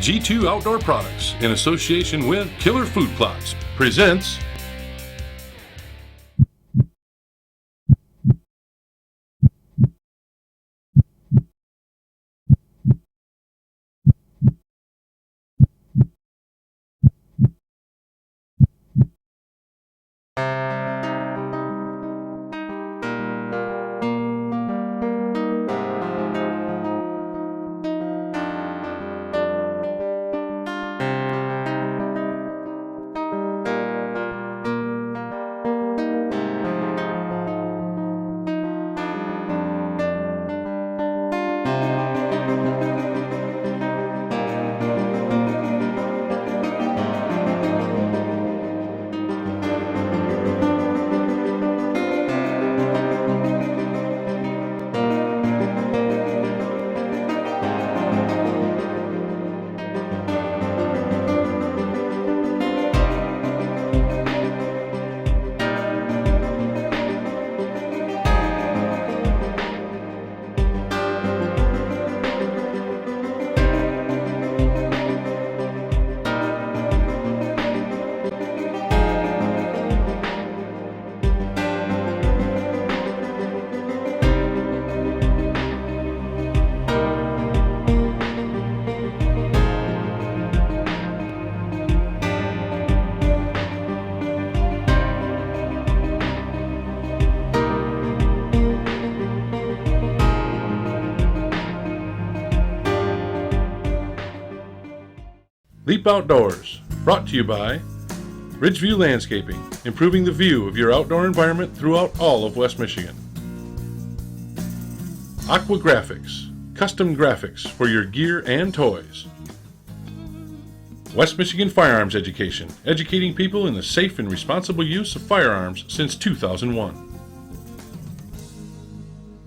G2 Outdoor Products, in association with Killer Food Plots, presents Leap Outdoors, brought to you by Ridgeview Landscaping, improving the view of your outdoor environment throughout all of West Michigan. Aqua Graphics, custom graphics for your gear and toys. West Michigan Firearms Education, educating people in the safe and responsible use of firearms since 2001.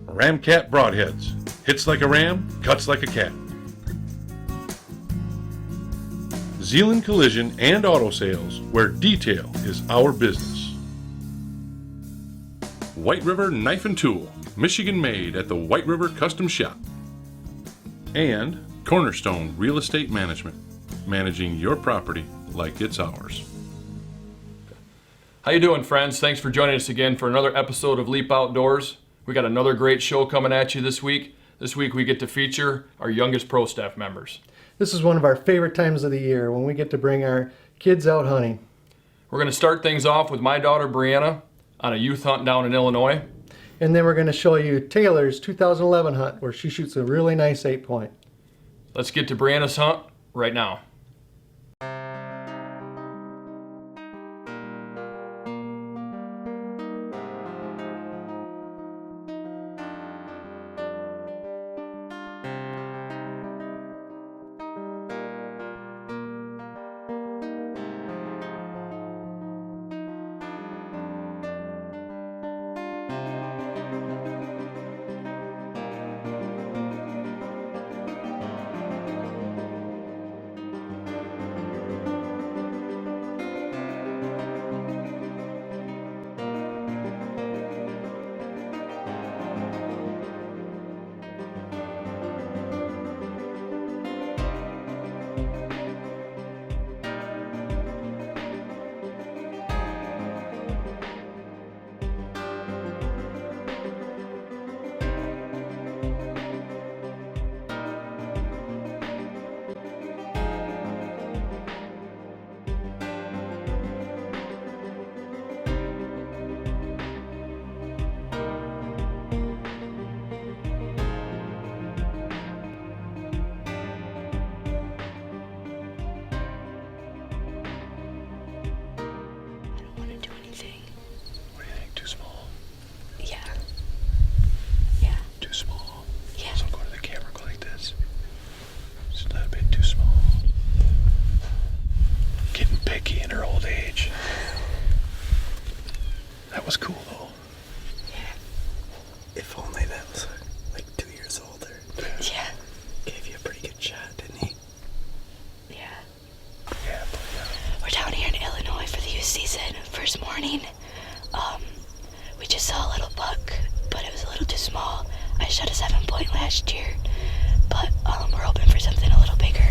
Ramcat Broadheads, hits like a ram, cuts like a cat. Zeeland Collision and Auto Sales, where detail is our business. White River Knife and Tool, Michigan made at the White River Custom Shop. And Cornerstone Real Estate Management, managing your property like it's ours. How you doing, friends? Thanks for joining us again for another episode of Leap Outdoors. We got another great show coming at you this week. This week we get to feature our youngest pro staff members. This is one of our favorite times of the year when we get to bring our kids out hunting. We're going to start things off with my daughter Brianna on a youth hunt down in Illinois. And then we're going to show you Taylor's 2011 hunt where she shoots a really nice 8-point. Let's get to Brianna's hunt right now. Was cool though. Yeah. If only that was like 2 years older. Yeah. Gave you a pretty good shot, didn't he? Yeah. Yeah, but We're down here in Illinois for the youth season. First morning. We just saw a little buck, but it was a little too small. I shot a 7-point last year, but we're hoping for something a little bigger.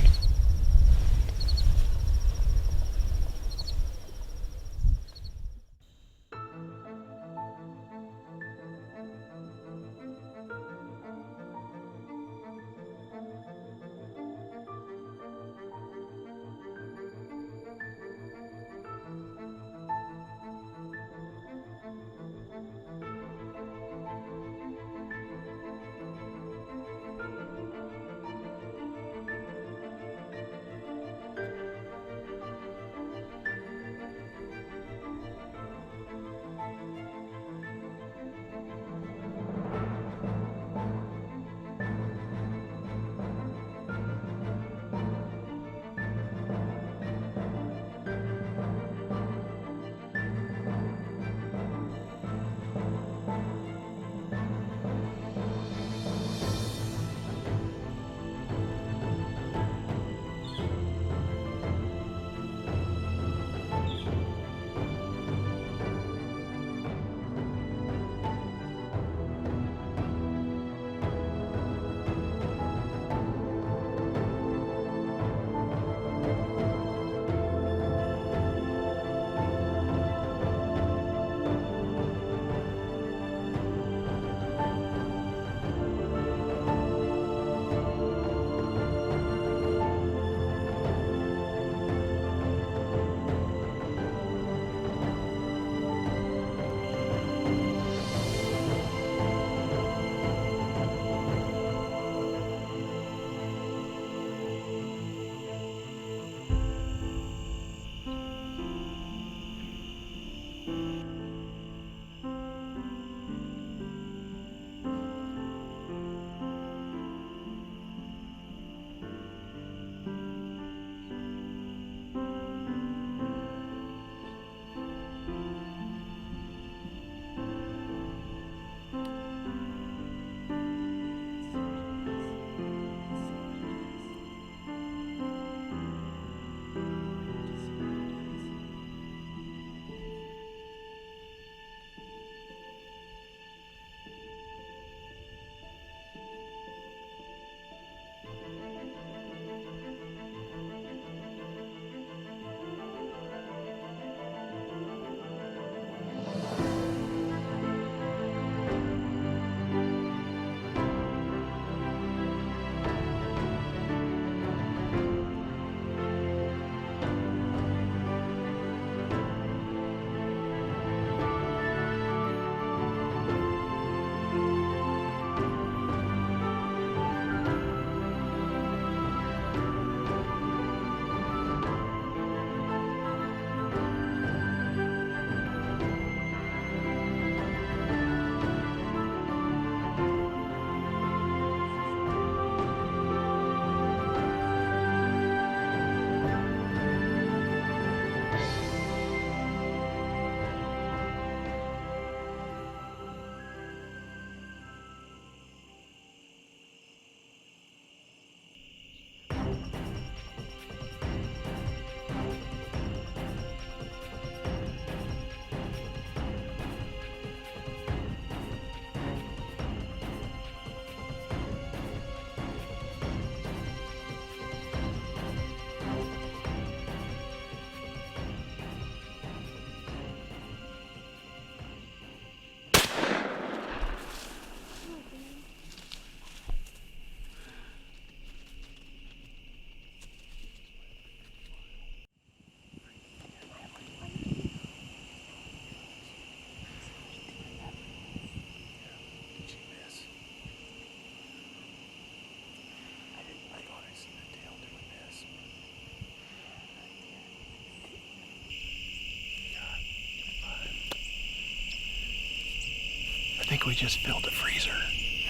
think we just filled the freezer.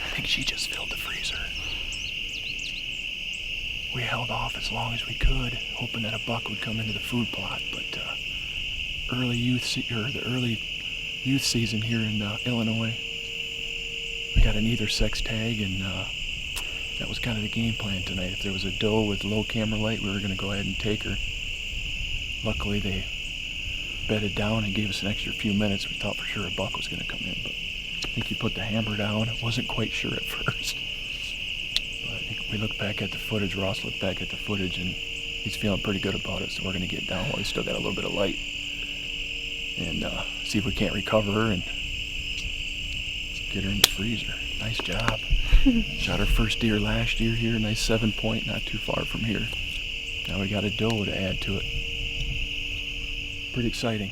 I think she just filled the freezer. We held off as long as we could, hoping that a buck would come into the food plot, but the early youth season here in Illinois, we got an either sex tag, and that was kind of the game plan tonight. If there was a doe with low camera light, we were going to go ahead and take her. Luckily, they bedded down and gave us an extra few minutes. We thought for sure a buck was going to come in, but I think he put the hammer down. I wasn't quite sure at first. But I think we looked back at the footage, Ross looked back at the footage, and he's feeling pretty good about it, so we're going to get down while he's still got a little bit of light and see if we can't recover her and get her in the freezer. Nice job. Shot our first deer last year here, nice 7-point, not too far from here. Now we got a doe to add to it. Pretty exciting.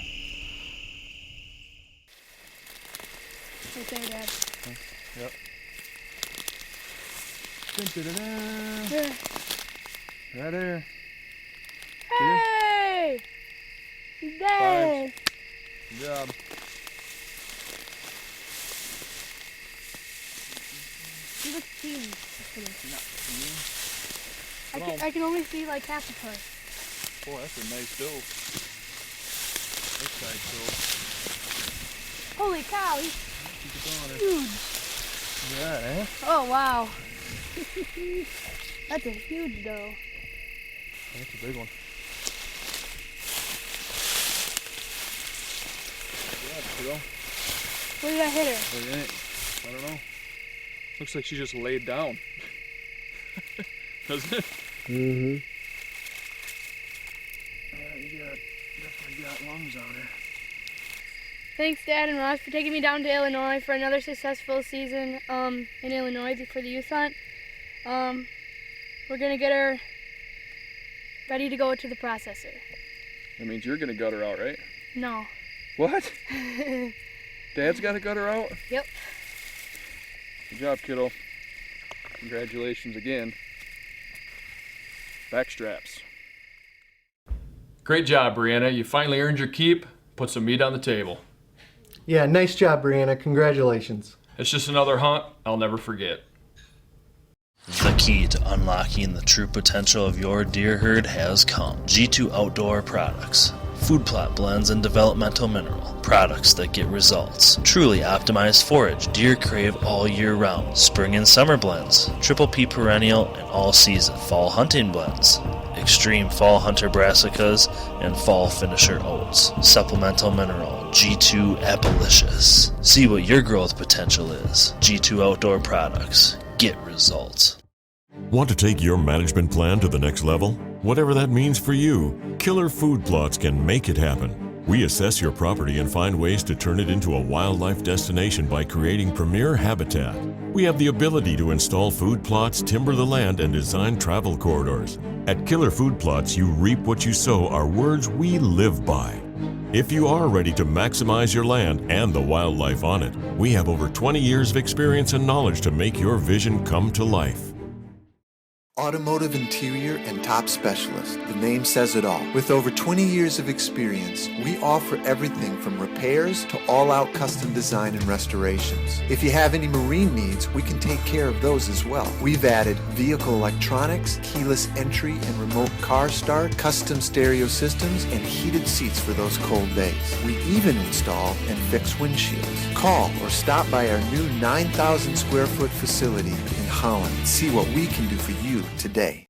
Right there, Dad. Yep. Right there. Hey! He's dead! Good job. He looks teeny. I can only see like half of her. Boy, that's a nice doe. This side's doe. Holy cow, he's huge. Yeah, eh? Oh, wow. That's a huge doe. That's a big one. Yeah, kiddo. Where did I hit her? What do you think? I don't know. Looks like she just laid down. Doesn't it? Mm-hmm. You definitely got lungs on her. Thanks, Dad and Ross, for taking me down to Illinois for another successful season in Illinois for the youth hunt. We're going to get her ready to go to the processor. That means you're gonna gut her out, right? No. What? Dad's got to gut her out? Yep. Good job, kiddo. Congratulations again. Backstraps. Great job, Brianna. You finally earned your keep. Put some meat on the table. Yeah, nice job, Brianna. Congratulations. It's just another hunt I'll never forget. The key to unlocking the true potential of your deer herd has come. G2 Outdoor Products. Food plot blends and developmental mineral. Products that get results. Truly optimized forage deer crave all year round. Spring and summer blends. Triple P perennial and all season. Fall hunting blends. Extreme fall hunter brassicas and fall finisher oats. Supplemental mineral. G2 Appalicious. See what your growth potential is. G2 Outdoor Products. Get results. Want to take your management plan to the next level? Whatever that means for you, Killer Food Plots can make it happen. We assess your property and find ways to turn it into a wildlife destination by creating premier habitat. We have the ability to install food plots, timber the land, and design travel corridors. At Killer Food Plots, you reap what you sow are words we live by. If you are ready to maximize your land and the wildlife on it, we have over 20 years of experience and knowledge to make your vision come to life. Automotive interior and top specialist. The name says it all. With over 20 years of experience, we offer everything from repairs to all-out custom design and restorations. If you have any marine needs, we can take care of those as well. We've added vehicle electronics, keyless entry and remote car start, custom stereo systems, and heated seats for those cold days. We even install and fix windshields. Call or stop by our new 9,000 square foot facility in Holland and see what we can do for you today.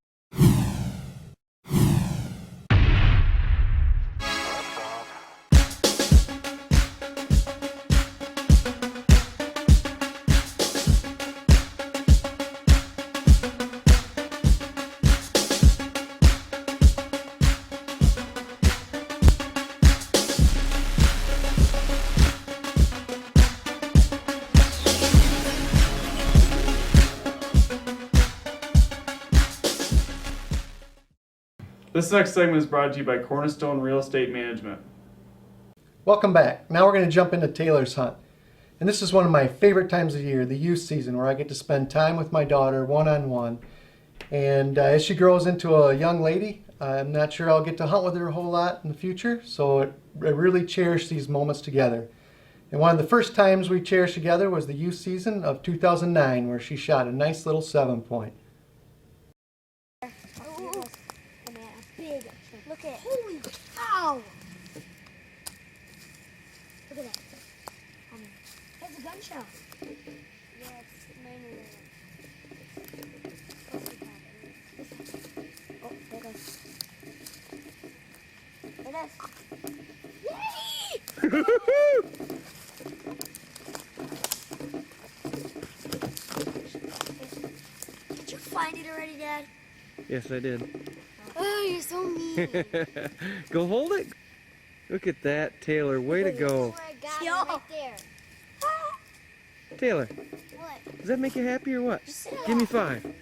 This next segment is brought to you by Cornerstone Real Estate Management. Welcome back. Now we're going to jump into Taylor's hunt. And this is one of my favorite times of year, the youth season, where I get to spend time with my daughter one-on-one. And as she grows into a young lady, I'm not sure I'll get to hunt with her a whole lot in the future, so I really cherish these moments together. And one of the first times we cherished together was the youth season of 2009, where she shot a nice little 7-point. Oh, big. Look at. Holy cow! Look at that. That's a gunshot. Yeah, it's 9mm. Oh, there it goes. There it is. Did you find it already, Dad? Yes, I did. Oh, you're so mean. Go hold it. Look at that, Taylor. Way to go. I got it right there. Taylor, What? does that make you happy or what? Just sit Give me down. 5.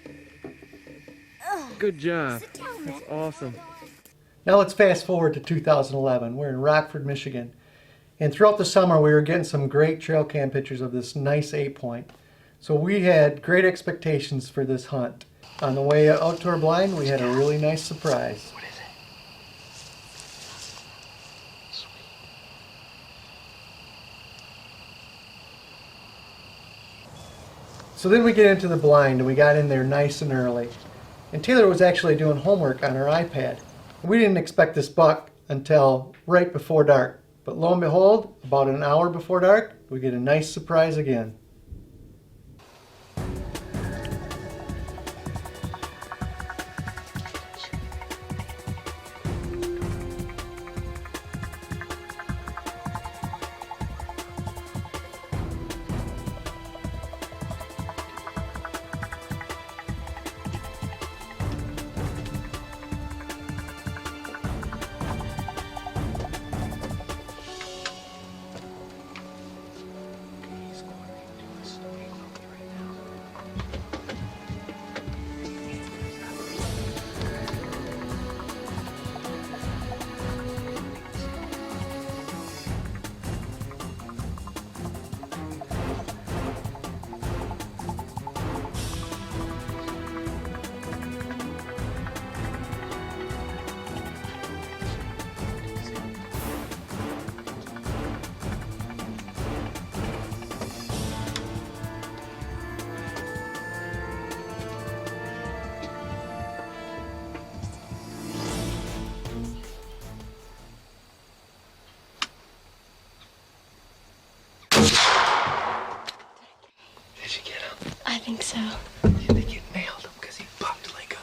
Good job. Sit down, That's man. awesome. Now let's fast forward to 2011. We're in Rockford, Michigan. And throughout the summer, we were getting some great trail cam pictures of this nice 8-point. So we had great expectations for this hunt. On the way out to our blind, we had a really nice surprise. What is it? So then we get into the blind, and we got in there nice and early. And Taylor was actually doing homework on her iPad. We didn't expect this buck until right before dark. But lo and behold, about an hour before dark, we get a nice surprise again. Did you get him? I think so. You think you nailed him because he popped like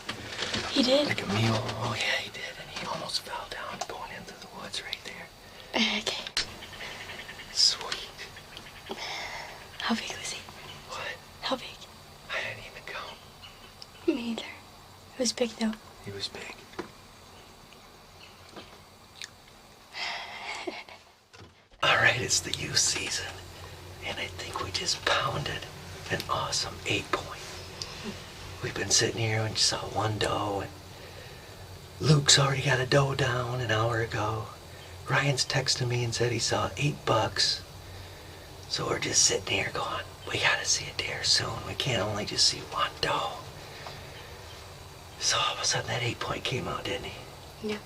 He did? a mule? Oh yeah, he did, and he almost fell down going into the woods right there. Okay. Sweet. How big was he? What? How big? I didn't even count. Me either. It was big though. He was big. All right, it's the youth season, and I think we just pounded an awesome 8-point. We've been sitting here and saw one doe, and Luke's already got a doe down an hour ago. Ryan's texted me and said he saw 8 bucks. So we're just sitting here going, we gotta see a deer soon. We can't only just see one doe. So all of a sudden that 8-point came out, didn't he? Yeah.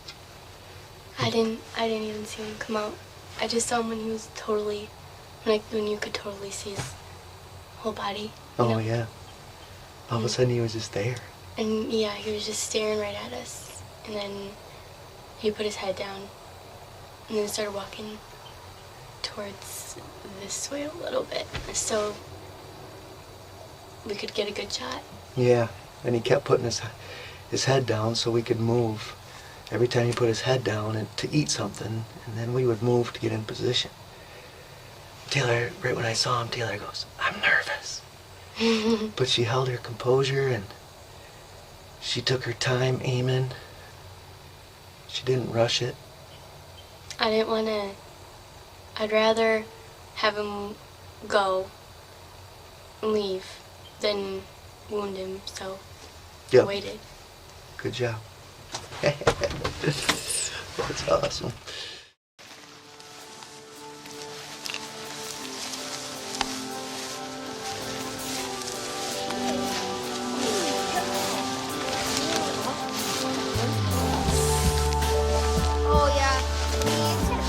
I didn't even see him come out. I just saw him when he was totally, when you could totally see his whole body. you know? Yeah. All of a sudden he was just there. And yeah, he was just staring right at us. And then he put his head down and then started walking towards this way a little bit so we could get a good shot. Yeah, and he kept putting his head down so we could move. Every time he put his head down and to eat something, and then we would move to get in position. Taylor, right when I saw him, Taylor goes, I'm nervous. But she held her composure and she took her time aiming. She didn't rush it. I didn't want to, I'd rather have him go and leave than wound him, so I Yep. waited. Good job. That's awesome. Oh yeah.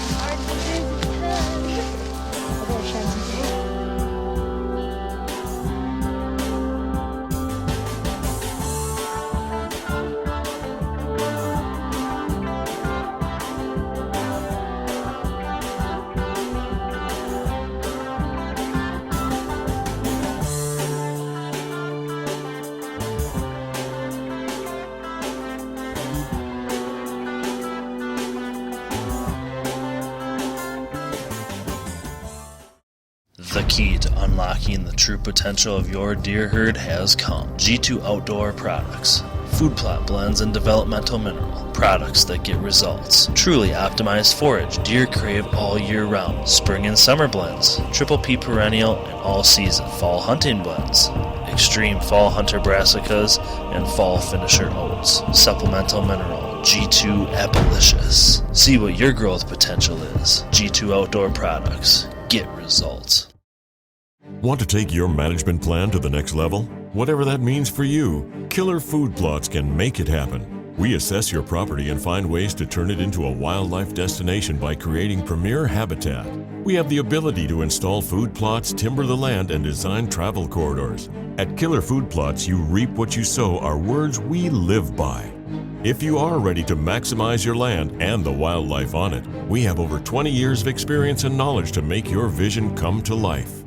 The key to unlocking the true potential of your deer herd has come. G2 Outdoor Products. Food plot blends and developmental mineral. Products that get results. Truly optimized forage deer crave all year round. Spring and summer blends. Triple P perennial and all season fall hunting blends. Extreme fall hunter brassicas and fall finisher oats. Supplemental mineral. G2 Appalicious. See what your growth potential is. G2 Outdoor Products. Get results. Want to take your management plan to the next level? Whatever that means for you, Killer Food Plots can make it happen. We assess your property and find ways to turn it into a wildlife destination by creating premier habitat. We have the ability to install food plots, timber the land, and design travel corridors. At Killer Food Plots, you reap what you sow are words we live by. If you are ready to maximize your land and the wildlife on it, we have over 20 years of experience and knowledge to make your vision come to life.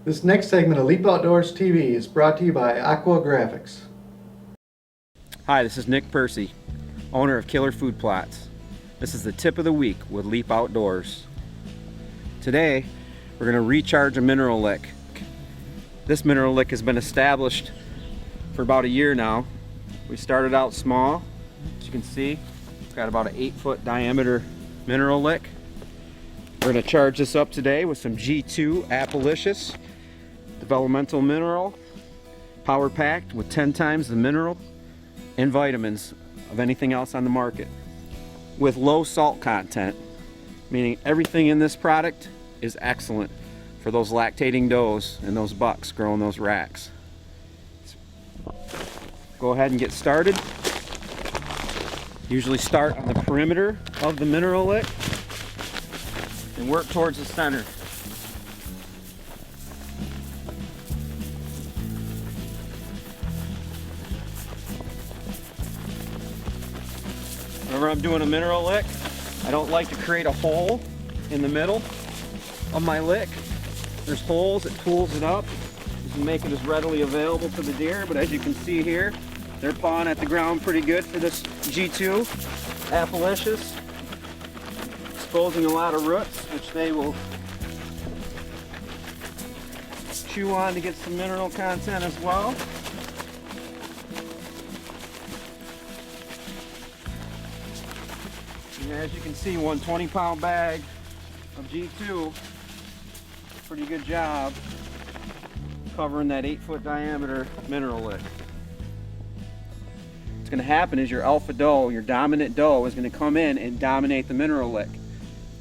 This next segment of Leap Outdoors TV is brought to you by Aqua Graphics. Hi, this is Nick Percy, owner of Killer Food Plots. This is the tip of the week with Leap Outdoors. Today, we're going to recharge a mineral lick. This mineral lick has been established for about a year now. We started out small, as you can see. It's got about an 8-foot diameter mineral lick. We're going to charge this up today with some G2 Appalicious developmental mineral, power packed with 10 times the mineral and vitamins of anything else on the market, with low salt content, meaning everything in this product is excellent for those lactating does and those bucks growing those racks. Go ahead and get started. Usually start on the perimeter of the mineral lick and work towards the center. Whenever I'm doing a mineral lick, I don't like to create a hole in the middle of my lick. There's holes, it pulls it up. To make it as readily available to the deer, but as you can see here, they're pawing at the ground pretty good for this G2 Appalicious, exposing a lot of roots, which they will chew on to get some mineral content as well. And as you can see, one 20-pound bag of G2, pretty good job covering that 8-foot diameter mineral lick. What's going to happen is your alpha doe, your dominant doe, is going to come in and dominate the mineral lick.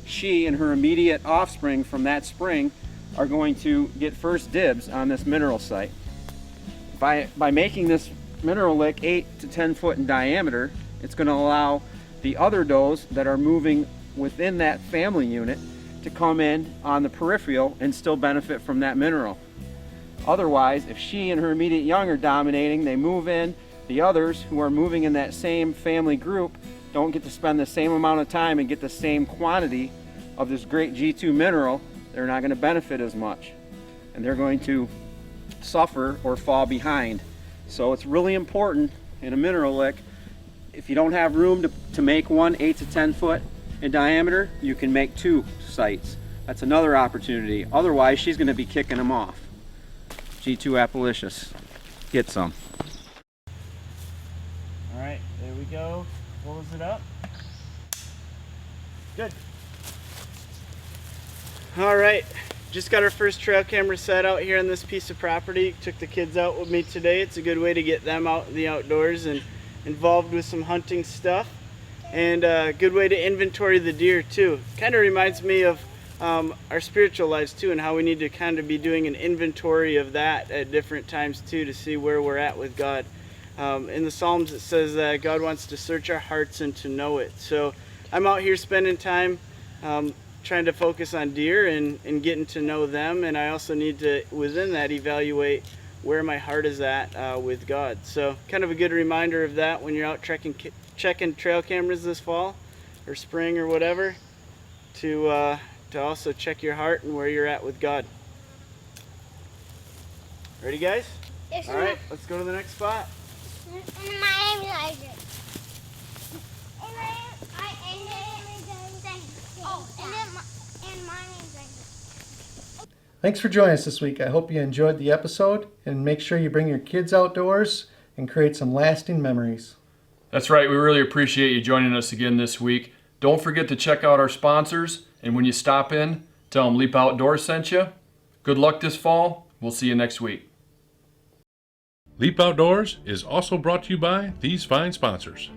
She and her immediate offspring from that spring are going to get first dibs on this mineral site. By making this mineral lick 8 to 10 foot in diameter, it's going to allow the other does that are moving within that family unit to come in on the peripheral and still benefit from that mineral. Otherwise, if she and her immediate young are dominating, they move in, the others who are moving in that same family group don't get to spend the same amount of time and get the same quantity of this great G2 mineral. They're not going to benefit as much, and they're going to suffer or fall behind. So it's really important in a mineral lick, if you don't have room to make one 8 to 10 foot in diameter, you can make 2 sites. That's another opportunity. Otherwise, she's going to be kicking them off. G2 Appalicious. Get some. All right, there we go. Close it up. Good. All right, just got our first trail camera set out here on this piece of property. Took the kids out with me today. It's a good way to get them out in the outdoors and involved with some hunting stuff. And a good way to inventory the deer too. Kind of reminds me of our spiritual lives too, and how we need to kind of be doing an inventory of that at different times too, to see where we're at with God. In the Psalms it says that God wants to search our hearts and to know it. So I'm out here spending time trying to focus on deer and getting to know them, and I also need to, within that, evaluate where my heart is at with God. So kind of a good reminder of that when you're out checking trail cameras this fall or spring or whatever, to also check your heart and where you're at with God. Ready, guys? Yes, all right, let's go to the next spot. My name is Isaac. And my name's Isaac. Thanks for joining us this week. I hope you enjoyed the episode, and make sure you bring your kids outdoors and create some lasting memories. That's right. We really appreciate you joining us again this week. Don't forget to check out our sponsors, and when you stop in, tell them Leap Outdoors sent you. Good luck this fall. We'll see you next week. Leap Outdoors is also brought to you by these fine sponsors.